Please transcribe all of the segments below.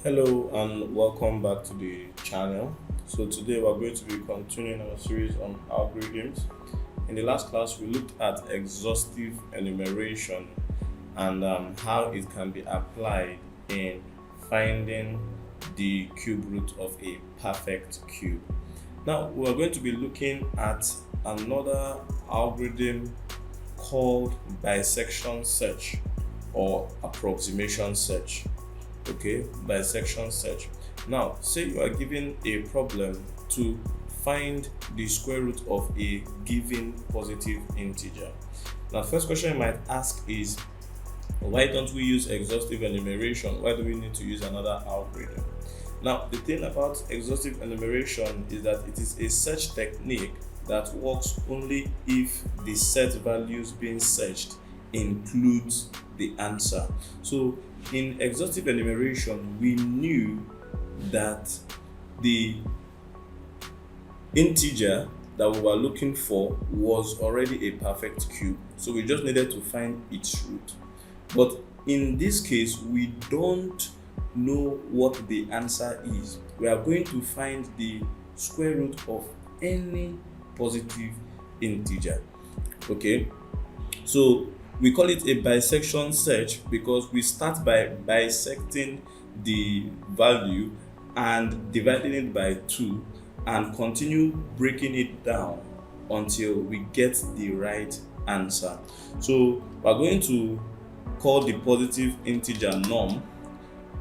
Hello and welcome back to the channel. So today we're going to be continuing our series on algorithms. In the last class we looked at exhaustive enumeration and how it can be applied in finding the cube root of a perfect cube. Now we're going to be looking at another algorithm called bisection search or approximation search. Okay, bisection search. Now say you are given a problem to find the square root of a given positive integer. Now first question you might ask is, why don't we use exhaustive enumeration? Why do we need to use another algorithm? Now the thing about exhaustive enumeration is that it is a search technique that works only if the set values being searched includes the answer. So in exhaustive enumeration, we knew that the integer that we were looking for was already a perfect cube, so we just needed to find its root. But in this case, we don't know what the answer is. We are going to find the square root of any positive integer. Okay, so we call it a bisection search because we start by bisecting the value and dividing it by 2 and continue breaking it down until we get the right answer. So we're going to call the positive integer num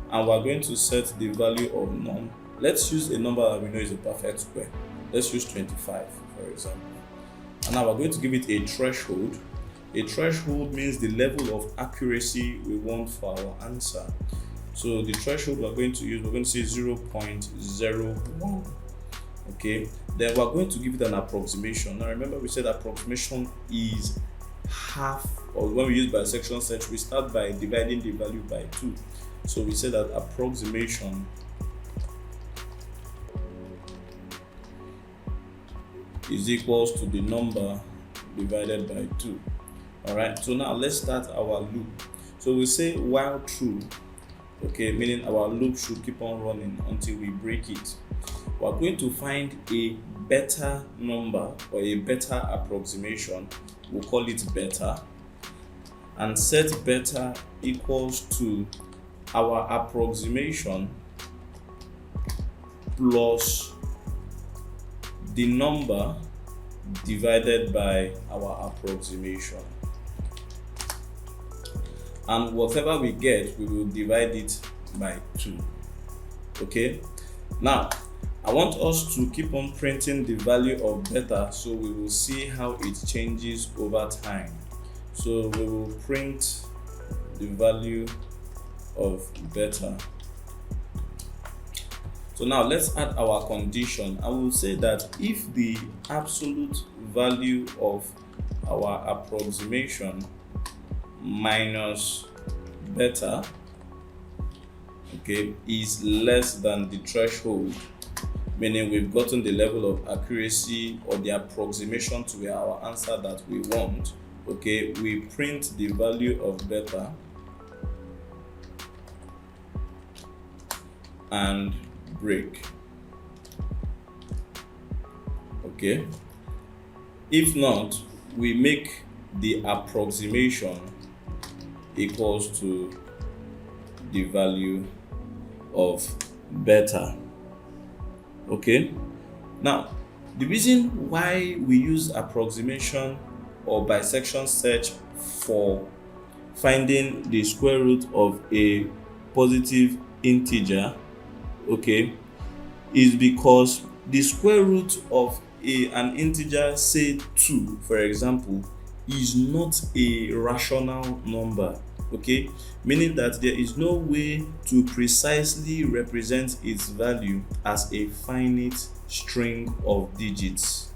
and we're going to set the value of num. Let's use a number that we know is a perfect square. Let's use 25 for example. And now we're going to give it a threshold. A threshold means the level of accuracy we want for our answer. So the threshold we're going to use, we're going to say 0.01. Okay, then we're going to give it an approximation. Now remember we said approximation is half, or when we use bisection search, we start by dividing the value by 2. So we say that approximation is equals to the number divided by 2. All right, so now let's start our loop. So we say while true, okay, meaning our loop should keep on running until we break it. We're going to find a better number or a better approximation. We'll call it beta, and set beta equals to our approximation plus the number divided by our approximation. And whatever we get, we will divide it by 2. Okay, now I want us to keep on printing the value of beta, so we will see how it changes over time. So we will print the value of beta. So now let's add our condition. I will say that if the absolute value of our approximation minus beta, okay, is less than the threshold, meaning we've gotten the level of accuracy or the approximation to our answer that we want, okay, we print the value of beta and break. Okay, if not, we make the approximation equals to the value of beta. Okay, now the reason why we use approximation or bisection search for finding the square root of a positive integer, okay, is because the square root of an integer, say 2 for example, is not a rational number. Okay, meaning that there is no way to precisely represent its value as a finite string of digits,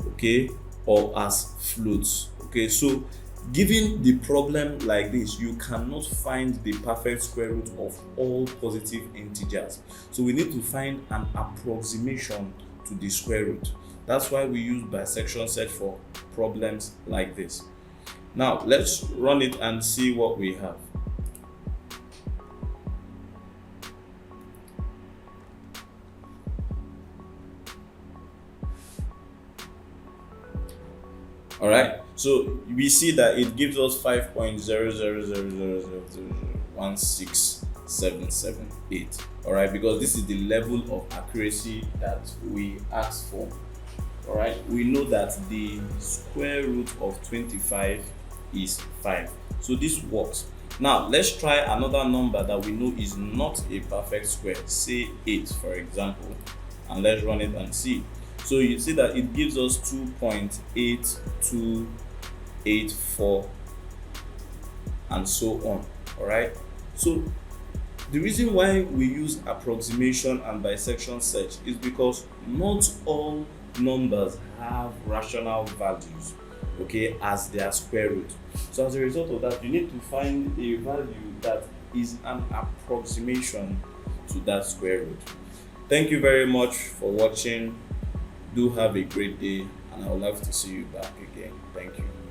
okay, or as floats. Okay, so given the problem like this, you cannot find the perfect square root of all positive integers, so we need to find an approximation to the square root. That's why we use bisection search for problems like this. Now let's run it and see what we have. All right, so we see that it gives us 5.000000167778. all right, because this is the level of accuracy that we asked for. All right, we know that the square root of 25 is 5, so this works. Now let's try another number that we know is not a perfect square, say 8 for example, and let's run it and see. So you see that it gives us 2.8284 and so on. All right, so the reason why we use approximation and bisection search is because not all numbers have rational values, okay, as their square root. So as a result of that, you need to find a value that is an approximation to that square root. Thank you very much for watching. Do have a great day, and I would love to see you back again. Thank you.